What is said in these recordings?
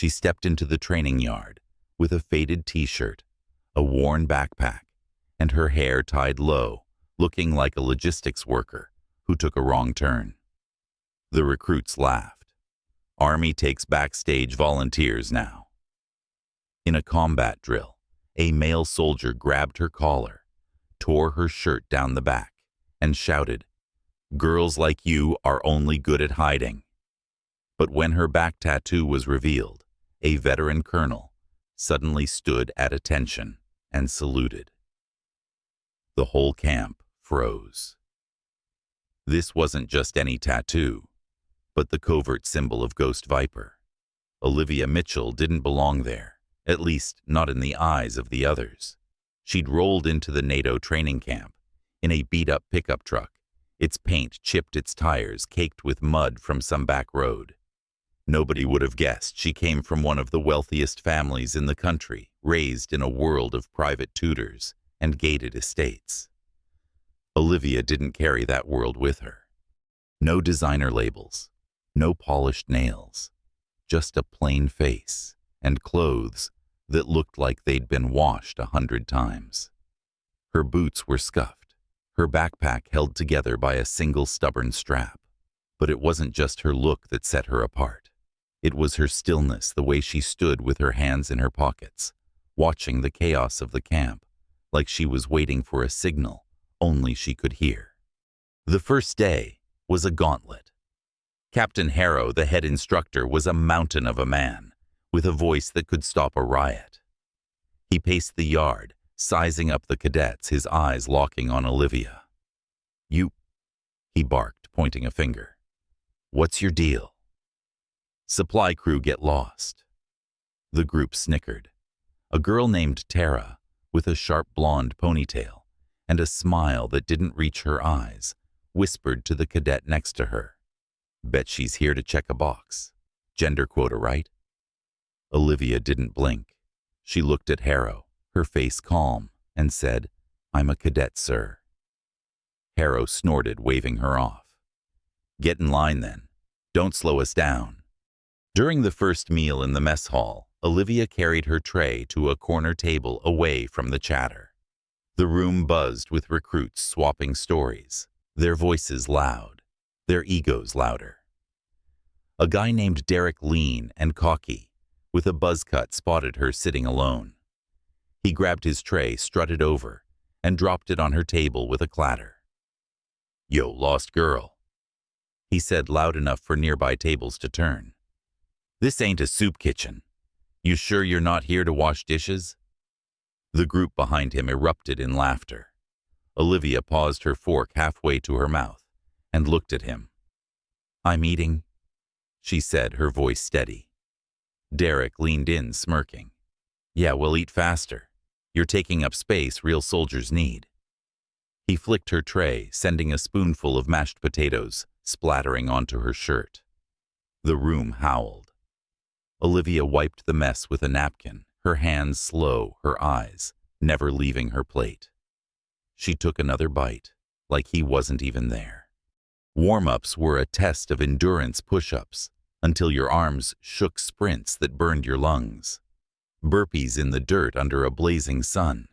She stepped into the training yard with a faded t-shirt, a worn backpack, and her hair tied low, looking like a logistics worker who took a wrong turn. The recruits laughed. Army takes backstage volunteers now. In a combat drill, a male soldier grabbed her collar, tore her shirt down the back, and shouted, "Girls like you are only good at hiding." But when her back tattoo was revealed, a veteran colonel suddenly stood at attention and saluted. The whole camp froze. This wasn't just any tattoo, but the covert symbol of Ghost Viper. Olivia Mitchell didn't belong there, at least not in the eyes of the others. She'd rolled into the NATO training camp in a beat-up pickup truck, its paint chipped, its tires caked with mud from some back road. Nobody would have guessed she came from one of the wealthiest families in the country, raised in a world of private tutors and gated estates. Olivia didn't carry that world with her. No designer labels, no polished nails, just a plain face and clothes that looked like they'd been washed 100 times. Her boots were scuffed, her backpack held together by a single stubborn strap. But it wasn't just her look that set her apart. It was her stillness, the way she stood with her hands in her pockets, watching the chaos of the camp, like she was waiting for a signal only she could hear. The first day was a gauntlet. Captain Harrow, the head instructor, was a mountain of a man, with a voice that could stop a riot. He paced the yard, sizing up the cadets, his eyes locking on Olivia. "You," he barked, pointing a finger. "What's your deal?" "Supply crew get lost." The group snickered. A girl named Tara, with a sharp blonde ponytail and a smile that didn't reach her eyes, whispered to the cadet next to her, "Bet she's here to check a box. Gender quota, right?" Olivia didn't blink. She looked at Harrow, her face calm, and said, "I'm a cadet, sir." Harrow snorted, waving her off. "Get in line then. Don't slow us down." During the first meal in the mess hall, Olivia carried her tray to a corner table away from the chatter. The room buzzed with recruits swapping stories, their voices loud, their egos louder. A guy named Derek, lean and cocky, with a buzz cut, spotted her sitting alone. He grabbed his tray, strutted over, and dropped it on her table with a clatter. "Yo, lost girl," he said loud enough for nearby tables to turn. "This ain't a soup kitchen. You sure you're not here to wash dishes?" The group behind him erupted in laughter. Olivia paused her fork halfway to her mouth and looked at him. "I'm eating," she said, her voice steady. Derek leaned in, smirking. "Yeah, well, eat faster. You're taking up space real soldiers need." He flicked her tray, sending a spoonful of mashed potatoes splattering onto her shirt. The room howled. Olivia wiped the mess with a napkin, her hands slow, her eyes never leaving her plate. She took another bite, like he wasn't even there. Warm-ups were a test of endurance, push-ups, until your arms shook, sprints that burned your lungs, burpees in the dirt under a blazing sun.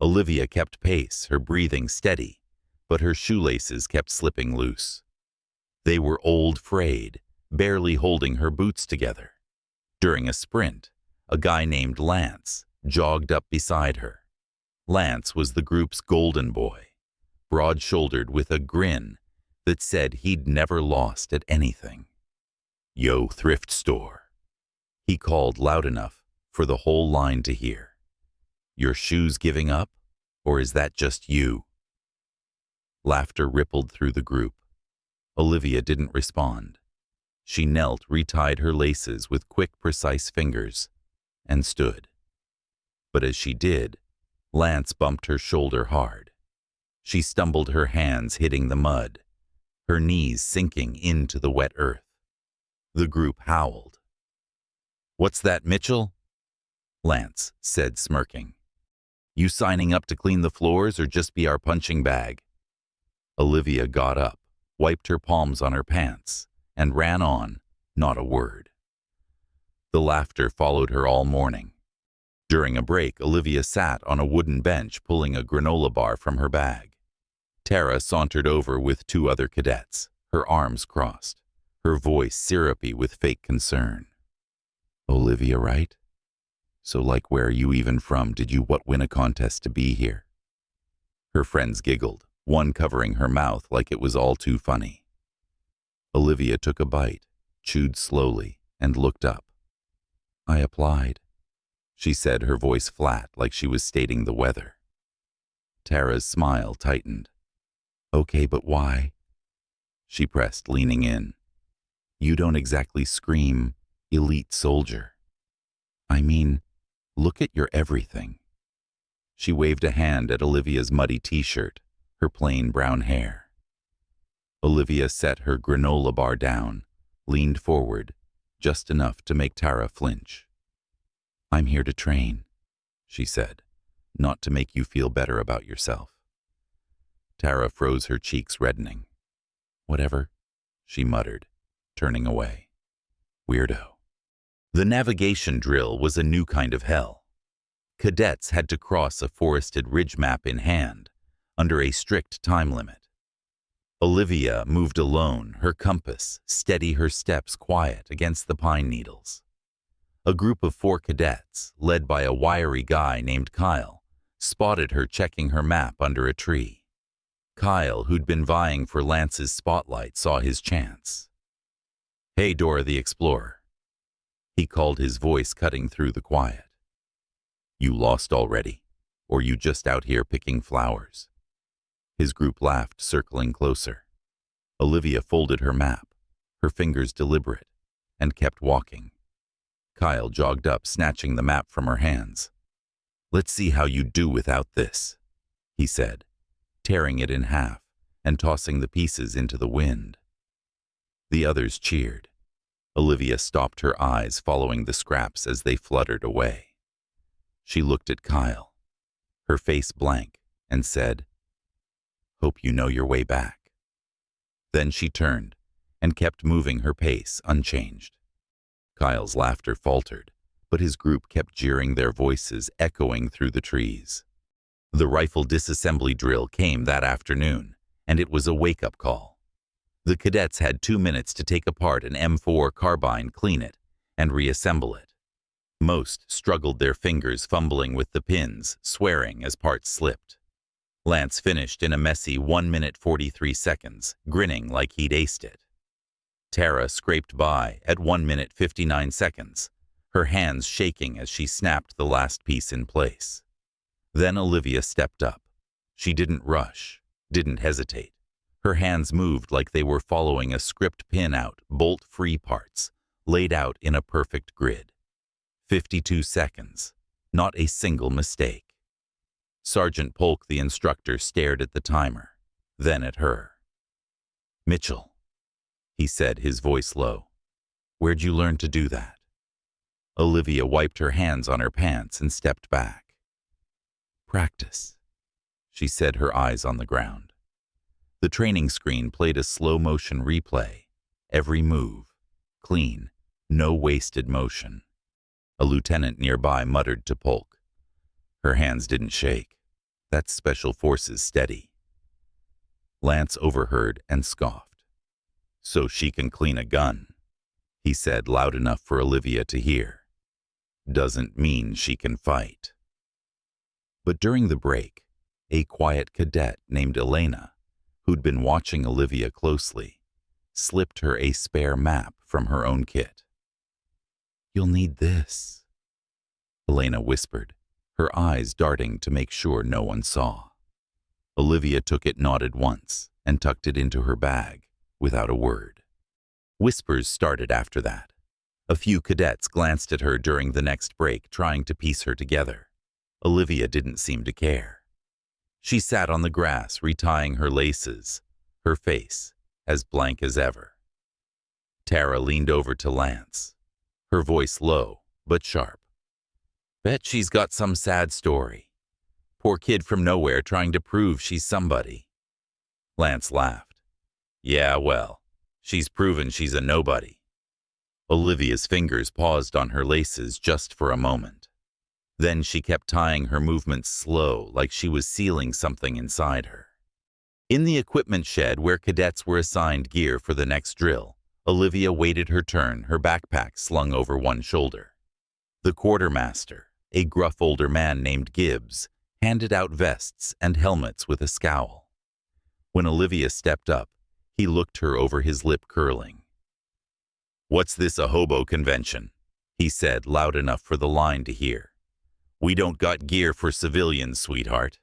Olivia kept pace, her breathing steady, but her shoelaces kept slipping loose. They were old, frayed, barely holding her boots together. During a sprint, a guy named Lance jogged up beside her. Lance was the group's golden boy, broad-shouldered with a grin that said he'd never lost at anything. "Yo, thrift store," he called loud enough for the whole line to hear. "Your shoes giving up, or is that just you?" Laughter rippled through the group. Olivia didn't respond. She knelt, retied her laces with quick, precise fingers, and stood. But as she did, Lance bumped her shoulder hard. She stumbled, her hands hitting the mud, her knees sinking into the wet earth. The group howled. "What's that, Mitchell?" Lance said, smirking. "You signing up to clean the floors or just be our punching bag?" Olivia got up, wiped her palms on her pants, and ran on, not a word. The laughter followed her all morning. During a break, Olivia sat on a wooden bench pulling a granola bar from her bag. Tara sauntered over with two other cadets, her arms crossed, her voice syrupy with fake concern. "Olivia, right? So like where are you even from? Did you win a contest to be here?" Her friends giggled, one covering her mouth like it was all too funny. Olivia took a bite, chewed slowly, and looked up. "I applied," she said, her voice flat like she was stating the weather. Tara's smile tightened. "Okay, but why?" She pressed, leaning in. "You don't exactly scream, 'elite soldier.' I mean, look at your everything." She waved a hand at Olivia's muddy t-shirt, her plain brown hair. Olivia set her granola bar down, leaned forward, just enough to make Tara flinch. "I'm here to train," she said, "not to make you feel better about yourself." Tara froze, her cheeks reddening. "Whatever," she muttered, turning away. Weirdo. The navigation drill was a new kind of hell. Cadets had to cross a forested ridge map in hand, under a strict time limit. Olivia moved alone, her compass steady, her steps quiet against the pine needles. A group of 4 cadets, led by a wiry guy named Kyle, spotted her checking her map under a tree. Kyle, who'd been vying for Lance's spotlight, saw his chance. "Hey, Dora the Explorer," he called, his voice cutting through the quiet. "You lost already, or you just out here picking flowers?" His group laughed, circling closer. Olivia folded her map, her fingers deliberate, and kept walking. Kyle jogged up, snatching the map from her hands. "Let's see how you do without this," he said, tearing it in half and tossing the pieces into the wind. The others cheered. Olivia stopped, her eyes following the scraps as they fluttered away. She looked at Kyle, her face blank, and said, "Hope you know your way back." Then she turned and kept moving, her pace unchanged. Kyle's laughter faltered, but his group kept jeering, their voices echoing through the trees. The rifle disassembly drill came that afternoon, and it was a wake-up call. The cadets had 2 minutes to take apart an M4 carbine, clean it, and reassemble it. Most struggled, their fingers fumbling with the pins, swearing as parts slipped. Lance finished in a messy 1 minute 43 seconds, grinning like he'd aced it. Tara scraped by at 1 minute 59 seconds, her hands shaking as she snapped the last piece in place. Then Olivia stepped up. She didn't rush, didn't hesitate. Her hands moved like they were following a script, pin-out, bolt-free parts, laid out in a perfect grid. 52 seconds, not a single mistake. Sergeant Polk, the instructor, stared at the timer, then at her. "Mitchell," he said, his voice low, "where'd you learn to do that?" Olivia wiped her hands on her pants and stepped back. "Practice," she said, her eyes on the ground. The training screen played a slow-motion replay, every move, clean, no wasted motion. A lieutenant nearby muttered to Polk, "Her hands didn't shake. That's Special Forces steady." Lance overheard and scoffed. "So she can clean a gun," he said, loud enough for Olivia to hear. "Doesn't mean she can fight." But during the break, a quiet cadet named Elena, who'd been watching Olivia closely, slipped her a spare map from her own kit. "You'll need this," Elena whispered, her eyes darting to make sure no one saw. Olivia took it, nodded once, and tucked it into her bag, without a word. Whispers started after that. A few cadets glanced at her during the next break, trying to piece her together. Olivia didn't seem to care. She sat on the grass, retying her laces, her face as blank as ever. Tara leaned over to Lance, her voice low but sharp. "Bet she's got some sad story. Poor kid from nowhere trying to prove she's somebody." Lance laughed. "Yeah, well, she's proven she's a nobody." Olivia's fingers paused on her laces just for a moment. Then she kept tying her movements slow, like she was sealing something inside her. In the equipment shed where cadets were assigned gear for the next drill, Olivia waited her turn, her backpack slung over one shoulder. The quartermaster, a gruff older man named Gibbs, handed out vests and helmets with a scowl. When Olivia stepped up, he looked her over, his lip curling. "What's this, a hobo convention?" he said, loud enough for the line to hear. "We don't got gear for civilians, sweetheart."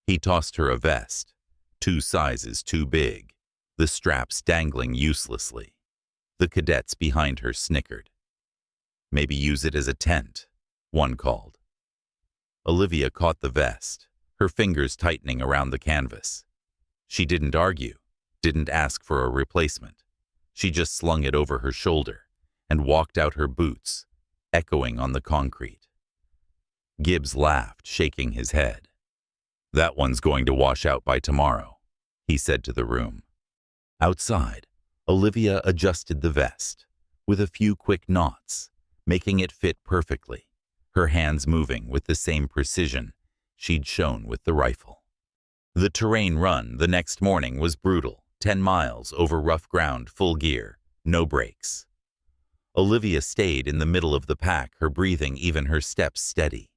He tossed her a vest, 2 sizes too big, the straps dangling uselessly. The cadets behind her snickered. "Maybe use it as a tent," one called. Olivia caught the vest, her fingers tightening around the canvas. She didn't argue, didn't ask for a replacement. She just slung it over her shoulder and walked out, her boots echoing on the concrete. Gibbs laughed, shaking his head. "That one's going to wash out by tomorrow," he said to the room. Outside, Olivia adjusted the vest, with a few quick knots, making it fit perfectly, her hands moving with the same precision she'd shown with the rifle. The terrain run the next morning was brutal, 10 miles over rough ground, full gear, no brakes. Olivia stayed in the middle of the pack, her breathing, even her steps, steady.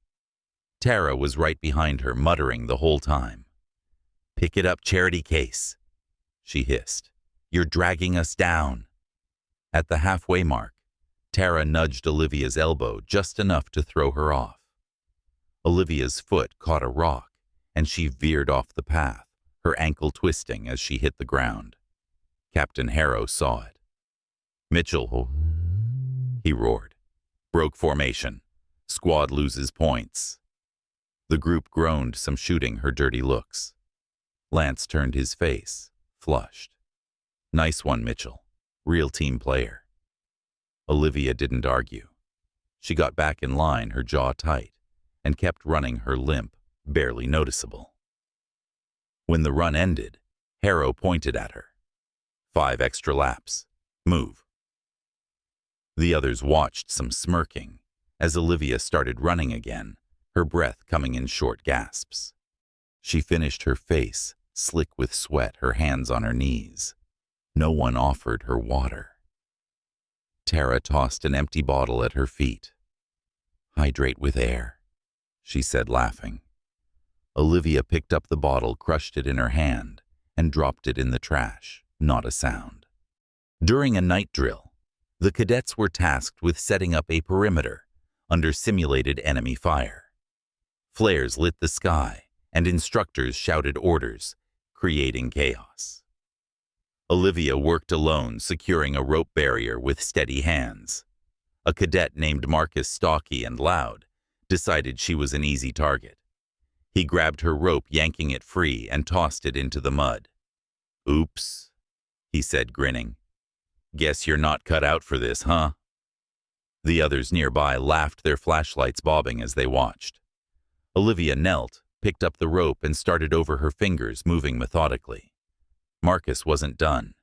Tara was right behind her, muttering the whole time. "Pick it up, charity case," she hissed. "You're dragging us down." At the halfway mark, Tara nudged Olivia's elbow just enough to throw her off. Olivia's foot caught a rock, and she veered off the path, her ankle twisting as she hit the ground. Captain Harrow saw it. "Mitchell," he roared. "Broke formation. Squad loses points." The group groaned, some shooting her dirty looks. Lance turned his face, flushed. "Nice one, Mitchell. Real team player." Olivia didn't argue. She got back in line, her jaw tight, and kept running, her limp barely noticeable. When the run ended, Harrow pointed at her. 5 extra laps. Move." The others watched, some smirking, as Olivia started running again, her breath coming in short gasps. She finished, her face slick with sweat, her hands on her knees. No one offered her water. Tara tossed an empty bottle at her feet. "Hydrate with air," she said, laughing. Olivia picked up the bottle, crushed it in her hand, and dropped it in the trash. Not a sound. During a night drill, the cadets were tasked with setting up a perimeter under simulated enemy fire. Flares lit the sky, and instructors shouted orders, creating chaos. Olivia worked alone, securing a rope barrier with steady hands. A cadet named Marcus, stocky and loud, decided she was an easy target. He grabbed her rope, yanking it free, and tossed it into the mud. "Oops," he said, grinning. "Guess you're not cut out for this, huh?" The others nearby laughed, their flashlights bobbing as they watched. Olivia knelt, picked up the rope, and started over her fingers, moving methodically. Marcus wasn't done.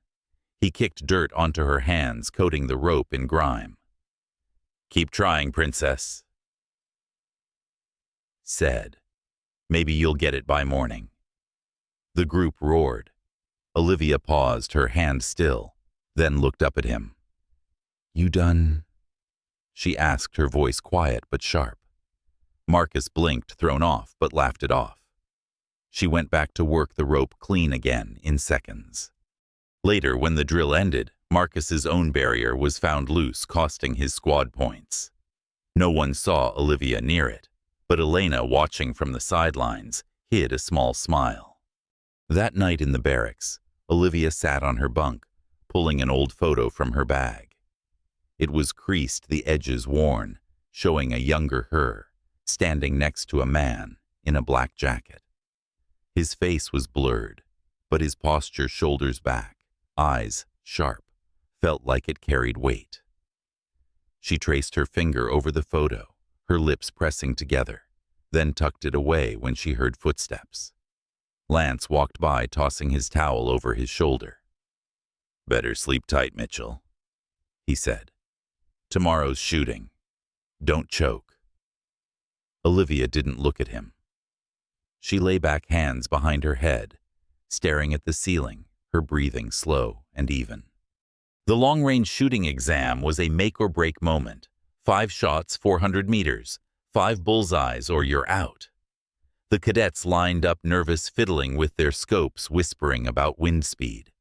He kicked dirt onto her hands, coating the rope in grime. "Keep trying, princess," said. "Maybe you'll get it by morning." The group roared. Olivia paused, her hand still, then looked up at him. "You done?" she asked, her voice quiet but sharp. Marcus blinked, thrown off, but laughed it off. She went back to work the rope clean again in seconds. Later, when the drill ended, Marcus's own barrier was found loose, costing his squad points. No one saw Olivia near it, but Elena, watching from the sidelines, hid a small smile. That night in the barracks, Olivia sat on her bunk, pulling an old photo from her bag. It was creased, the edges worn, showing a younger her, standing next to a man in a black jacket. His face was blurred, but his posture, shoulders back, eyes sharp, felt like it carried weight. She traced her finger over the photo, her lips pressing together, then tucked it away when she heard footsteps. Lance walked by, tossing his towel over his shoulder. "Better sleep tight, Mitchell," he said. Tomorrow's shooting. Don't choke. Olivia didn't look at him. She lay back, hands behind her head, staring at the ceiling, her breathing slow and even. The long-range shooting exam was a make-or-break moment. 5 shots, 400 meters, 5 bullseyes or you're out. The cadets lined up, nervous, fiddling with their scopes, whispering about wind speed.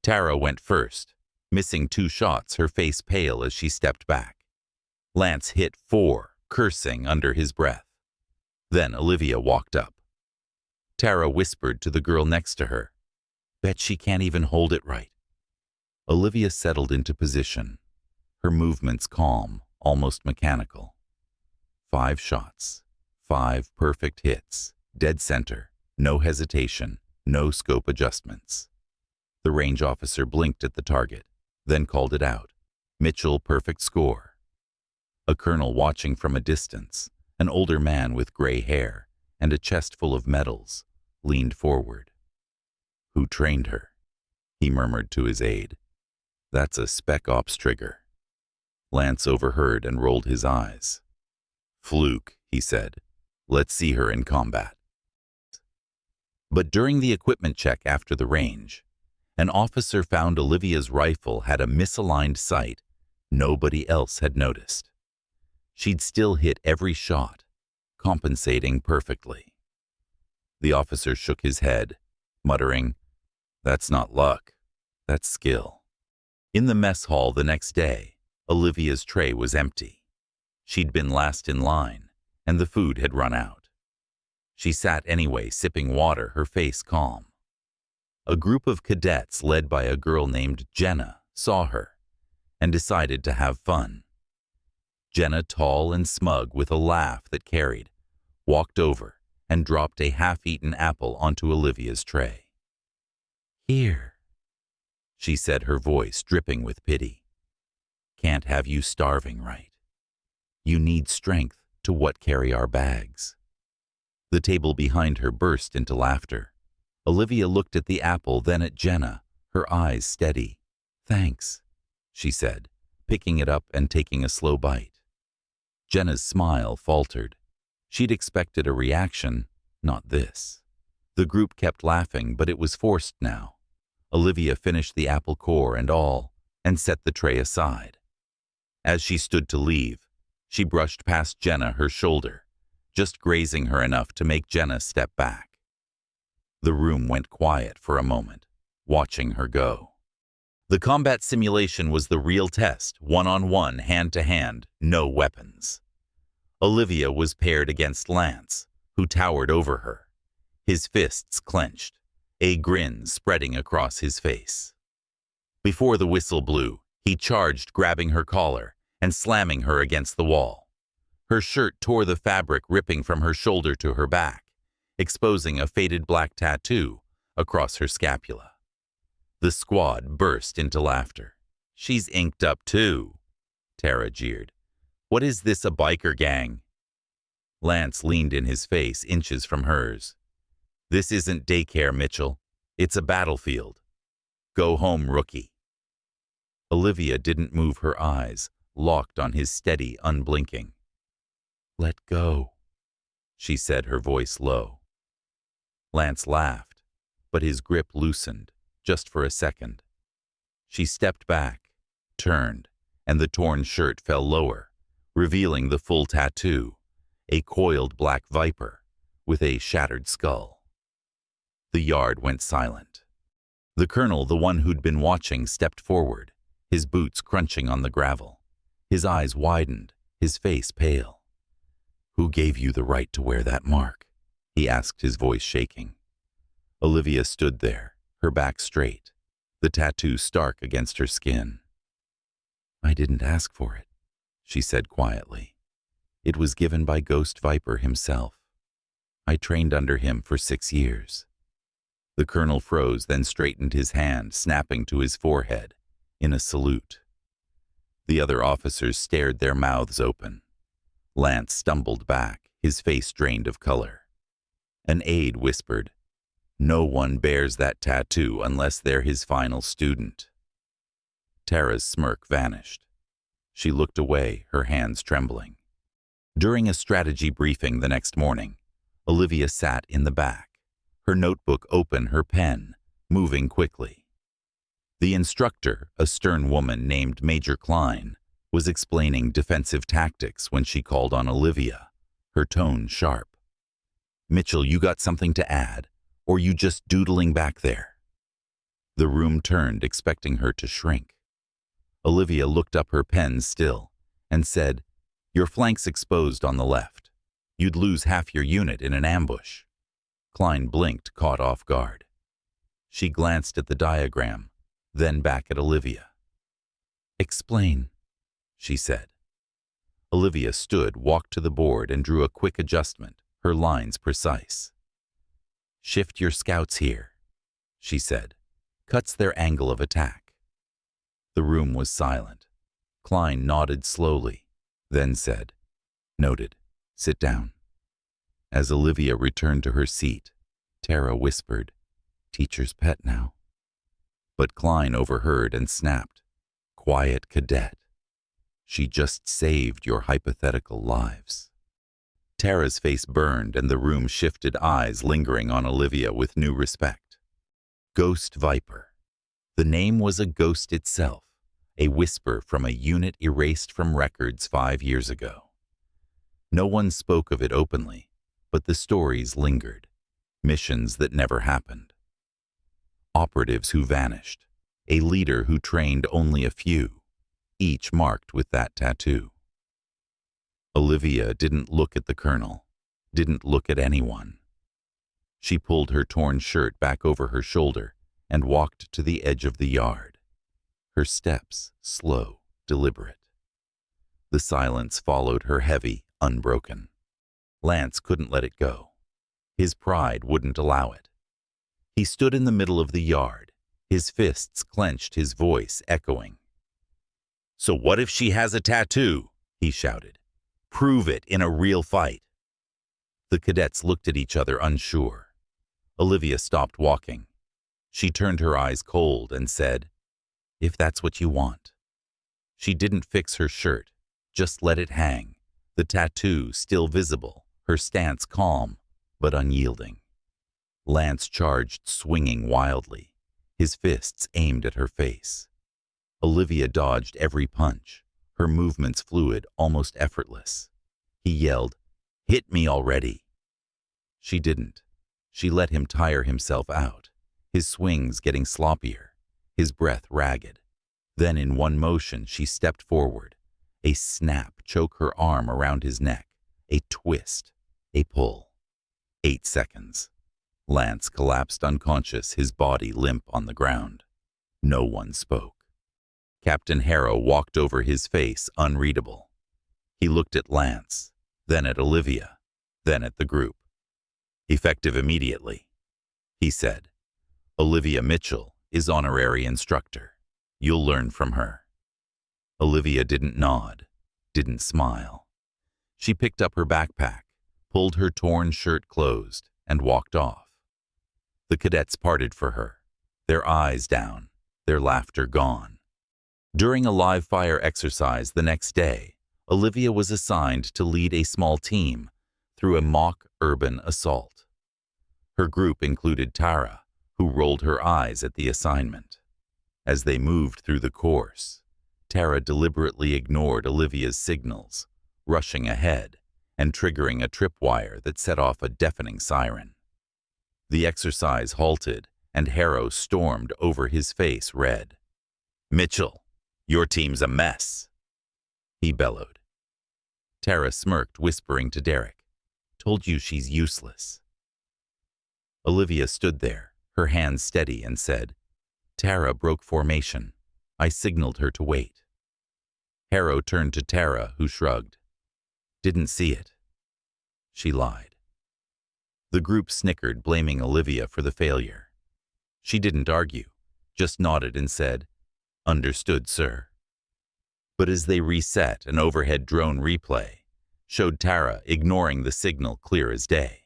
Tara went first, missing 2 shots, her face pale as she stepped back. Lance hit 4, cursing under his breath. Then Olivia walked up. Tara whispered to the girl next to her, "Bet she can't even hold it right." Olivia settled into position, her movements calm, almost mechanical. 5 shots, 5 perfect hits, dead center, no hesitation, no scope adjustments. The range officer blinked at the target, then called it out. Mitchell, perfect score. A colonel watching from a distance, an older man with gray hair and a chest full of medals, leaned forward. "Who trained her?" he murmured to his aide. "That's a Spec Ops trigger." Lance overheard and rolled his eyes. "Fluke," he said. "Let's see her in combat." But during the equipment check after the range, an officer found Olivia's rifle had a misaligned sight nobody else had noticed. She'd still hit every shot, compensating perfectly. The officer shook his head, muttering, "That's not luck, that's skill." In the mess hall the next day, Olivia's tray was empty. She'd been last in line, and the food had run out. She sat anyway, sipping water, her face calm. A group of cadets led by a girl named Jenna saw her and decided to have fun. Jenna, tall and smug with a laugh that carried, walked over and dropped a half-eaten apple onto Olivia's tray. "Here," she said, her voice dripping with pity. "Can't have you starving, right? You need strength to what carry our bags." The table behind her burst into laughter. Olivia looked at the apple, then at Jenna, her eyes steady. "Thanks," she said, picking it up and taking a slow bite. Jenna's smile faltered. She'd expected a reaction, not this. The group kept laughing, but it was forced now. Olivia finished the apple core and all, and set the tray aside. As she stood to leave, she brushed past Jenna, her shoulder, just grazing her enough to make Jenna step back. The room went quiet for a moment, watching her go. The combat simulation was the real test, one-on-one, hand-to-hand, no weapons. Olivia was paired against Lance, who towered over her, his fists clenched, a grin spreading across his face. Before the whistle blew, he charged, grabbing her collar and slamming her against the wall. Her shirt tore the fabric, ripping from her shoulder to her back, exposing a faded black tattoo across her scapula. The squad burst into laughter. "She's inked up too," Tara jeered. "What is this, a biker gang?" Lance leaned in his face, inches from hers. "This isn't daycare, Mitchell. It's a battlefield. Go home, rookie." Olivia didn't move, her eyes locked on his, steady, unblinking. "Let go," she said, her voice low. Lance laughed, but his grip loosened, just for a second. She stepped back, turned, and the torn shirt fell lower, revealing the full tattoo, a coiled black viper with a shattered skull. The yard went silent. The colonel, the one who'd been watching, stepped forward, his boots crunching on the gravel. His eyes widened, his face pale. "Who gave you the right to wear that mark?" he asked, his voice shaking. Olivia stood there, her back straight, the tattoo stark against her skin. "I didn't ask for it," she said quietly. "It was given by Ghost Viper himself. I trained under him for 6 years." The colonel froze, then straightened his hand, snapping to his forehead in a salute. The other officers stared, their mouths open. Lance stumbled back, his face drained of color. An aide whispered, "No one bears that tattoo unless they're his final student." Tara's smirk vanished. She looked away, her hands trembling. During a strategy briefing the next morning, Olivia sat in the back, her notebook open, her pen moving quickly. The instructor, a stern woman named Major Klein, was explaining defensive tactics when she called on Olivia, her tone sharp. "Mitchell, you got something to add, or you just doodling back there?" The room turned, expecting her to shrink. Olivia looked up, her pen still, and said, "Your flank's exposed on the left. You'd lose half your unit in an ambush." Klein blinked, caught off guard. She glanced at the diagram, then back at Olivia. "Explain," she said. Olivia stood, walked to the board, and drew a quick adjustment, her lines precise. "Shift your scouts here," she said. "Cuts their angle of attack." The room was silent. Klein nodded slowly, then said, "Noted. Sit down." As Olivia returned to her seat, Tara whispered, "Teacher's pet now." But Klein overheard and snapped, "Quiet, cadet. She just saved your hypothetical lives." Tara's face burned and the room shifted, eyes lingering on Olivia with new respect. Ghost Viper. The name was a ghost itself, a whisper from a unit erased from records 5 years ago. No one spoke of it openly, but the stories lingered, missions that never happened. Operatives who vanished, a leader who trained only a few, each marked with that tattoo. Olivia didn't look at the colonel, didn't look at anyone. She pulled her torn shirt back over her shoulder and walked to the edge of the yard, her steps slow, deliberate. The silence followed her, heavy, unbroken. Lance couldn't let it go. His pride wouldn't allow it. He stood in the middle of the yard, his fists clenched, his voice echoing. "So what if she has a tattoo?" he shouted. "Prove it in a real fight." The cadets looked at each other, unsure. Olivia stopped walking. She turned her eyes cold and said, "If that's what you want." She didn't fix her shirt, just let it hang, the tattoo still visible, her stance calm but unyielding. Lance charged, swinging wildly, his fists aimed at her face. Olivia dodged every punch, her movements fluid, almost effortless. He yelled, "Hit me already!" She didn't. She let him tire himself out, his swings getting sloppier, his breath ragged. Then in one motion she stepped forward. A snap, choke her arm around his neck, a twist, a pull. 8 seconds. Lance collapsed unconscious, his body limp on the ground. No one spoke. Captain Harrow walked over, his face unreadable. He looked at Lance, then at Olivia, then at the group. "Effective immediately," he said. "Olivia Mitchell is honorary instructor. You'll learn from her." Olivia didn't nod, didn't smile. She picked up her backpack, pulled her torn shirt closed, and walked off. The cadets parted for her, their eyes down, their laughter gone. During a live fire exercise the next day, Olivia was assigned to lead a small team through a mock urban assault. Her group included Tara, who rolled her eyes at the assignment. As they moved through the course, Tara deliberately ignored Olivia's signals, rushing ahead and triggering a tripwire that set off a deafening siren. The exercise halted, and Harrow stormed over, his face red. "Mitchell, your team's a mess," he bellowed. Tara smirked, whispering to Derek, "Told you she's useless." Olivia stood there, her hands steady, and said, "Tara broke formation. I signaled her to wait." Harrow turned to Tara, who shrugged. "Didn't see it." She lied. The group snickered, blaming Olivia for the failure. She didn't argue, just nodded and said, "Understood, sir." But as they reset, an overhead drone replay showed Tara ignoring the signal clear as day.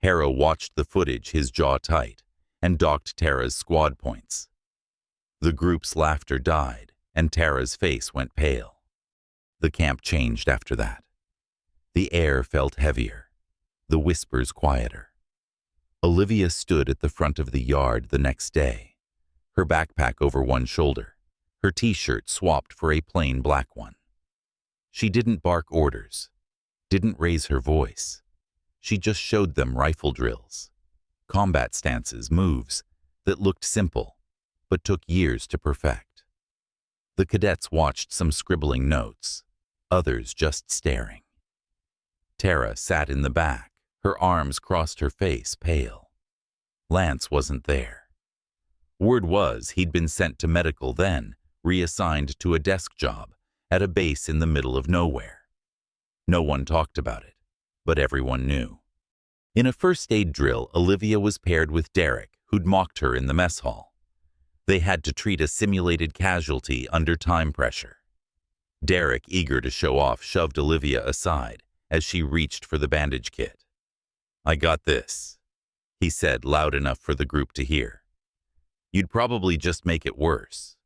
Harrow watched the footage, his jaw tight, and docked Tara's squad points. The group's laughter died, and Tara's face went pale. The camp changed after that. The air felt heavier, the whispers quieter. Olivia stood at the front of the yard the next day, her backpack over one shoulder, her t-shirt swapped for a plain black one. She didn't bark orders, didn't raise her voice. She just showed them rifle drills, combat stances, moves that looked simple but took years to perfect. The cadets watched, some scribbling notes, others just staring. Tara sat in the back, her arms crossed her face, pale. Lance wasn't there. Word was he'd been sent to medical, then reassigned to a desk job at a base in the middle of nowhere. No one talked about it, but everyone knew. In a first aid drill, Olivia was paired with Derek, who'd mocked her in the mess hall. They had to treat a simulated casualty under time pressure. Derek, eager to show off, shoved Olivia aside as she reached for the bandage kit. "I got this," he said, loud enough for the group to hear. "You'd probably just make it worse."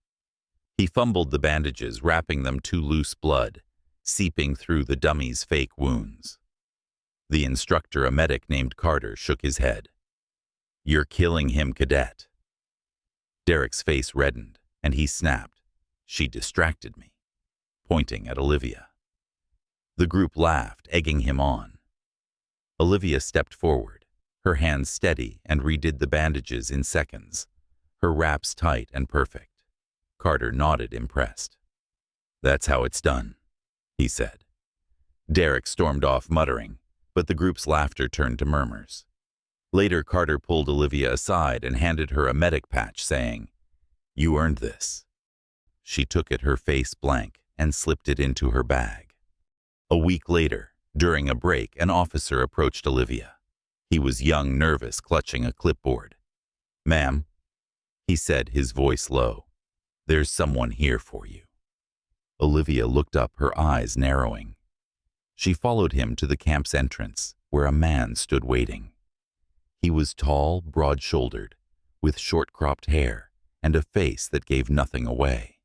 He fumbled the bandages, wrapping them too loose, blood seeping through the dummy's fake wounds. The instructor, a medic named Carter, shook his head. "You're killing him, cadet." Derek's face reddened, and he snapped, "She distracted me," pointing at Olivia. The group laughed, egging him on. Olivia stepped forward, her hands steady, and redid the bandages in seconds, her wraps tight and perfect. Carter nodded, impressed. "That's how it's done," he said. Derek stormed off, muttering, but the group's laughter turned to murmurs. Later, Carter pulled Olivia aside and handed her a medic patch, saying, "You earned this." She took it, her face blank, and slipped it into her bag. A week later, during a break, an officer approached Olivia. He was young, nervous, clutching a clipboard. "Ma'am," he said, his voice low, "there's someone here for you." Olivia looked up, her eyes narrowing. She followed him to the camp's entrance, where a man stood waiting. He was tall, broad-shouldered, with short-cropped hair and a face that gave nothing away.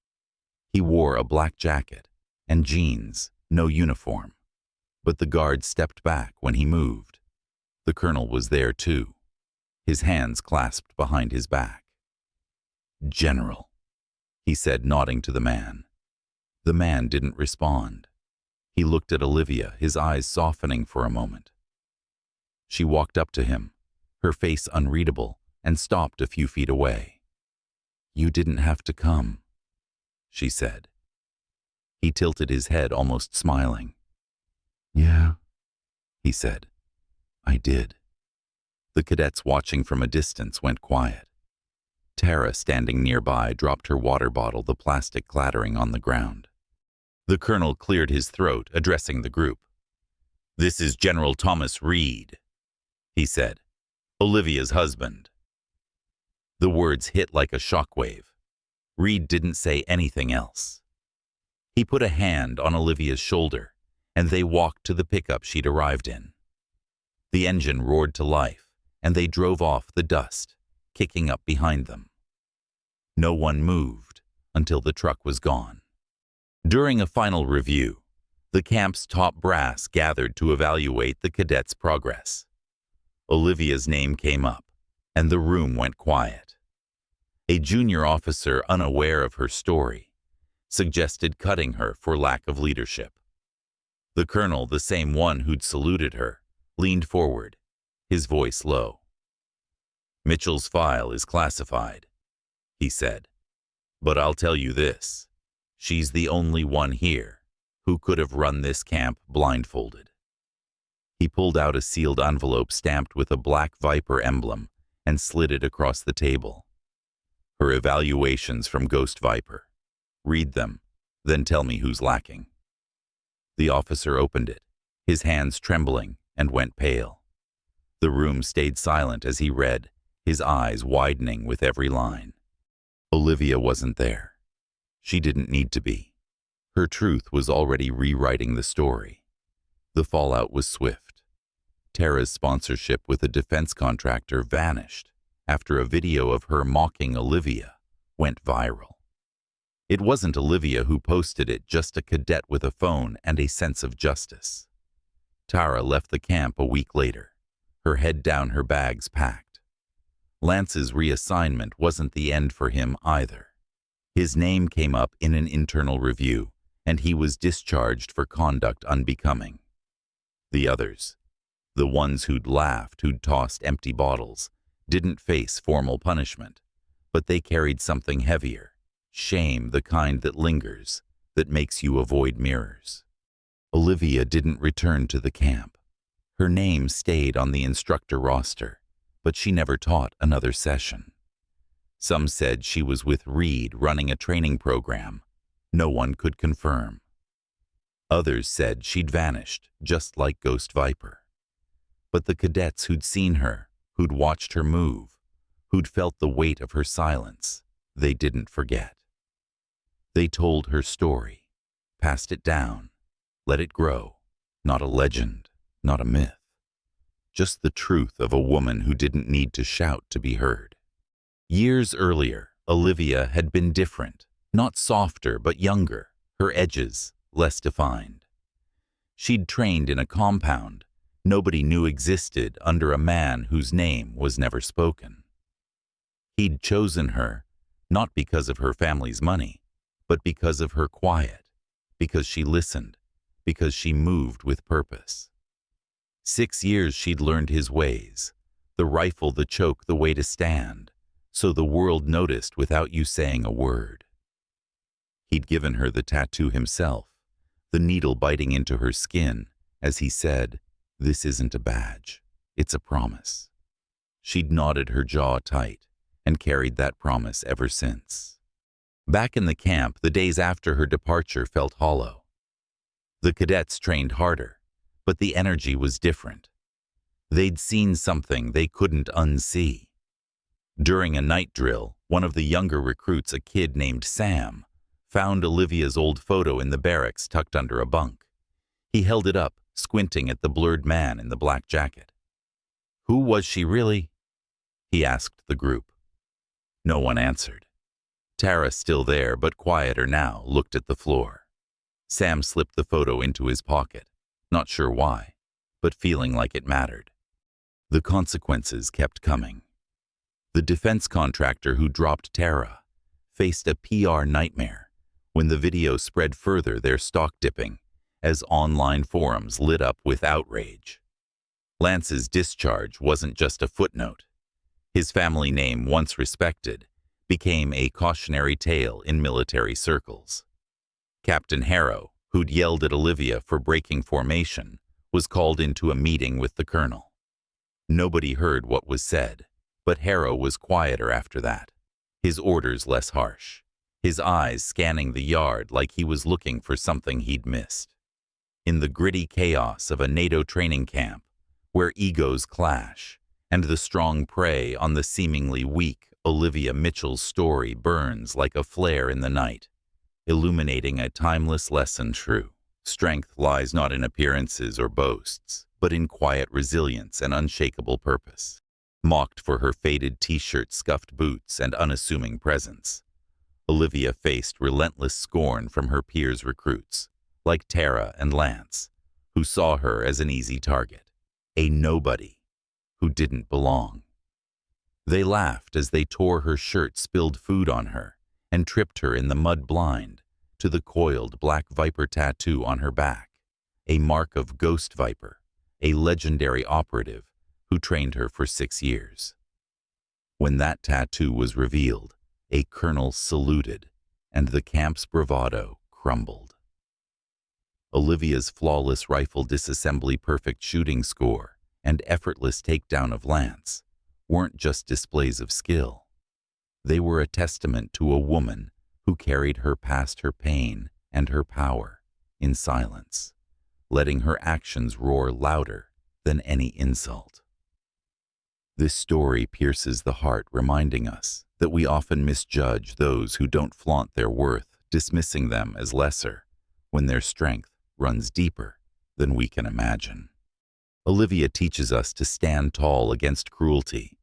He wore a black jacket and jeans, no uniform, but the guard stepped back when he moved. The colonel was there too, his hands clasped behind his back. "General," he said, nodding to the man. The man didn't respond. He looked at Olivia, his eyes softening for a moment. She walked up to him, her face unreadable, and stopped a few feet away. "You didn't have to come," she said. He tilted his head, almost smiling. "Yeah," he said. "I did." The cadets, watching from a distance, went quiet. Tara, standing nearby, dropped her water bottle, the plastic clattering on the ground. The colonel cleared his throat, addressing the group. "This is General Thomas Reed," he said, "Olivia's husband." The words hit like a shockwave. Reed didn't say anything else. He put a hand on Olivia's shoulder, and they walked to the pickup she'd arrived in. The engine roared to life, and they drove off, the dust kicking up behind them. No one moved until the truck was gone. During a final review, the camp's top brass gathered to evaluate the cadets' progress. Olivia's name came up, and the room went quiet. A junior officer, unaware of her story, suggested cutting her for lack of leadership. The colonel, the same one who'd saluted her, leaned forward, his voice low. "Mitchell's file is classified," he said, "but I'll tell you this. She's the only one here who could have run this camp blindfolded." He pulled out a sealed envelope stamped with a black viper emblem and slid it across the table. "Her evaluations from Ghost Viper. Read them, then tell me who's lacking." The officer opened it, his hands trembling, and went pale. The room stayed silent as he read, his eyes widening with every line. Olivia wasn't there. She didn't need to be. Her truth was already rewriting the story. The fallout was swift. Tara's sponsorship with a defense contractor vanished after a video of her mocking Olivia went viral. It wasn't Olivia who posted it, just a cadet with a phone and a sense of justice. Tara left the camp a week later, her head down, her bags packed. Lance's reassignment wasn't the end for him either. His name came up in an internal review, and he was discharged for conduct unbecoming. The others, the ones who'd laughed, who'd tossed empty bottles, didn't face formal punishment, but they carried something heavier, shame, the kind that lingers, that makes you avoid mirrors. Olivia didn't return to the camp. Her name stayed on the instructor roster, but she never taught another session. Some said she was with Reed running a training program. No one could confirm. Others said she'd vanished, just like Ghost Viper. But the cadets who'd seen her, who'd watched her move, who'd felt the weight of her silence, they didn't forget. They told her story, passed it down, let it grow, not a legend, not a myth. Just the truth of a woman who didn't need to shout to be heard. Years earlier, Olivia had been different, not softer but younger, her edges less defined. She'd trained in a compound nobody knew existed under a man whose name was never spoken. He'd chosen her, not because of her family's money, but because of her quiet, because she listened, because she moved with purpose. 6 years she'd learned his ways, the rifle, the choke, the way to stand, so the world noticed without you saying a word. He'd given her the tattoo himself, the needle biting into her skin, as he said, "This isn't a badge, it's a promise." She'd nodded, her jaw tight, and carried that promise ever since. Back in the camp, the days after her departure felt hollow. The cadets trained harder, but the energy was different. They'd seen something they couldn't unsee. During a night drill, one of the younger recruits, a kid named Sam, found Olivia's old photo in the barracks tucked under a bunk. He held it up, squinting at the blurred man in the black jacket. "Who was she really?" he asked the group. No one answered. Tara, still there but quieter now, looked at the floor. Sam slipped the photo into his pocket, not sure why, but feeling like it mattered. The consequences kept coming. The defense contractor who dropped Tara faced a PR nightmare when the video spread further, their stock dipping, as online forums lit up with outrage. Lance's discharge wasn't just a footnote. His family name, once respected, became a cautionary tale in military circles. Captain Harrow, who'd yelled at Olivia for breaking formation, was called into a meeting with the colonel. Nobody heard what was said, but Harrow was quieter after that, his orders less harsh, his eyes scanning the yard like he was looking for something he'd missed. In the gritty chaos of a NATO training camp, where egos clash and the strong prey on the seemingly weak, Olivia Mitchell's story burns like a flare in the night, illuminating a timeless lesson true. Strength lies not in appearances or boasts, but in quiet resilience and unshakable purpose. Mocked for her faded t-shirt, scuffed boots, and unassuming presence, Olivia faced relentless scorn from her peers' recruits, like Tara and Lance, who saw her as an easy target, a nobody who didn't belong. They laughed as they tore her shirt, spilled food on her, and tripped her in the mud, blind to the coiled black viper tattoo on her back, a mark of Ghost Viper, a legendary operative who trained her for 6 years. When that tattoo was revealed, a colonel saluted, and the camp's bravado crumbled. Olivia's flawless rifle disassembly, perfect shooting score, and effortless takedown of Lance weren't just displays of skill. They were a testament to a woman who carried her past her pain and her power in silence, letting her actions roar louder than any insult. This story pierces the heart, reminding us that we often misjudge those who don't flaunt their worth, dismissing them as lesser when their strength runs deeper than we can imagine. Olivia teaches us to stand tall against cruelty,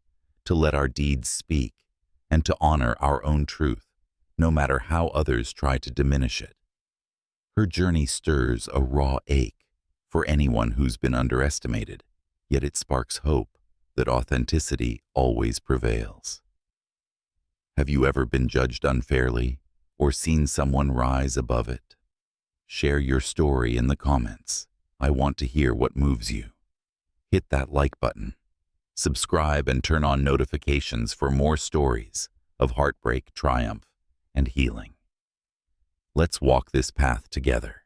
to let our deeds speak, and to honor our own truth, no matter how others try to diminish it. Her journey stirs a raw ache for anyone who's been underestimated, yet it sparks hope that authenticity always prevails. Have you ever been judged unfairly or seen someone rise above it? Share your story in the comments. I want to hear what moves you. Hit that like button. Subscribe and turn on notifications for more stories of heartbreak, triumph, and healing. Let's walk this path together.